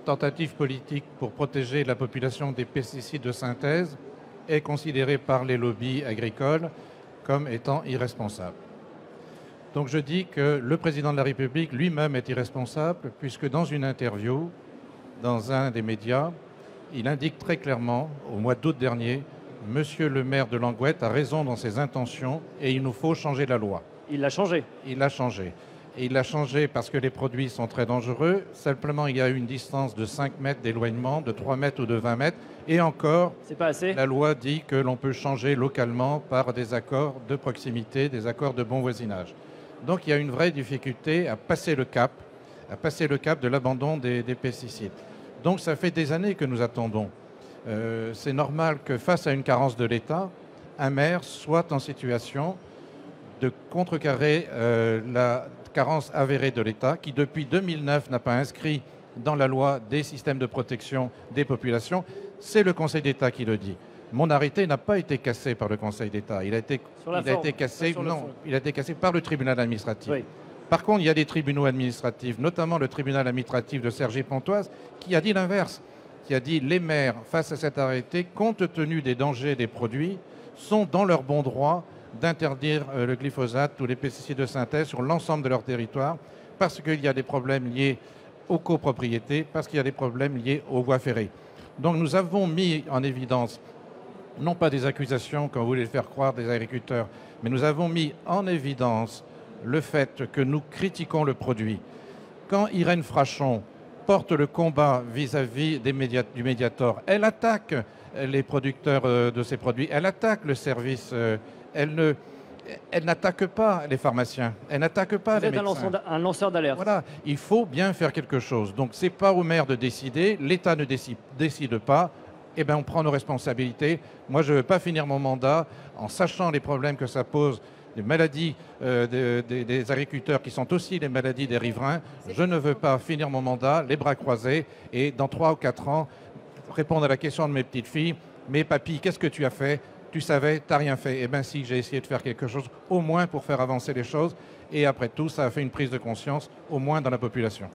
Tentative politique pour protéger la population des pesticides de synthèse est considérée par les lobbies agricoles comme étant irresponsable. Donc je dis que le président de la République lui-même est irresponsable puisque dans une interview, dans un des médias, il indique très clairement, au mois d'août dernier, Monsieur le maire de Languette a raison dans ses intentions et il nous faut changer la loi. Il l'a changé. Il l'a changé. Et il l'a changé parce que les produits sont très dangereux. Simplement, il y a une distance de 5 mètres d'éloignement, de 3 mètres ou de 20 mètres. Et encore, c'est pas assez. La loi dit que l'on peut changer localement par des accords de proximité, des accords de bon voisinage. Donc il y a une vraie difficulté à passer le cap de l'abandon des pesticides. Donc ça fait des années que nous attendons. C'est normal que face à une carence de l'État, un maire soit en situation de contrecarrer la carence avérée de l'État, qui depuis 2009 n'a pas inscrit dans la loi des systèmes de protection des populations. C'est le Conseil d'État qui le dit. Mon arrêté n'a pas été cassé par le Conseil d'État. Il a été cassé par le tribunal administratif. Oui. Par contre, il y a des tribunaux administratifs, notamment le tribunal administratif de Cergy-Pontoise, qui a dit l'inverse, qui a dit les maires, face à cet arrêté, compte tenu des dangers des produits, sont dans leur bon droit d'interdire le glyphosate ou les pesticides de synthèse sur l'ensemble de leur territoire parce qu'il y a des problèmes liés aux copropriétés, parce qu'il y a des problèmes liés aux voies ferrées. Donc nous avons mis en évidence, non pas des accusations comme vous voulez le faire croire des agriculteurs, mais nous avons mis en évidence le fait que nous critiquons le produit. Quand Irène Frachon porte le combat vis-à-vis du Mediator, elle attaque les producteurs de ces produits, elle attaque le service. Elle n'attaque pas les pharmaciens, elle n'attaque pas les médecins. Vous êtes un lanceur d'alerte. Voilà, il faut bien faire quelque chose. Donc ce n'est pas au maire de décider, l'État ne décide pas, eh bien on prend nos responsabilités. Moi je ne veux pas finir mon mandat en sachant les problèmes que ça pose, les maladies des agriculteurs qui sont aussi les maladies des riverains. Je ne veux pas finir mon mandat les bras croisés et dans 3 ou 4 ans répondre à la question de mes petites filles, mais papy, qu'est-ce que tu as fait ? Tu savais, tu n'as rien fait. Eh bien si, j'ai essayé de faire quelque chose, au moins pour faire avancer les choses. Et après tout, ça a fait une prise de conscience, au moins dans la population.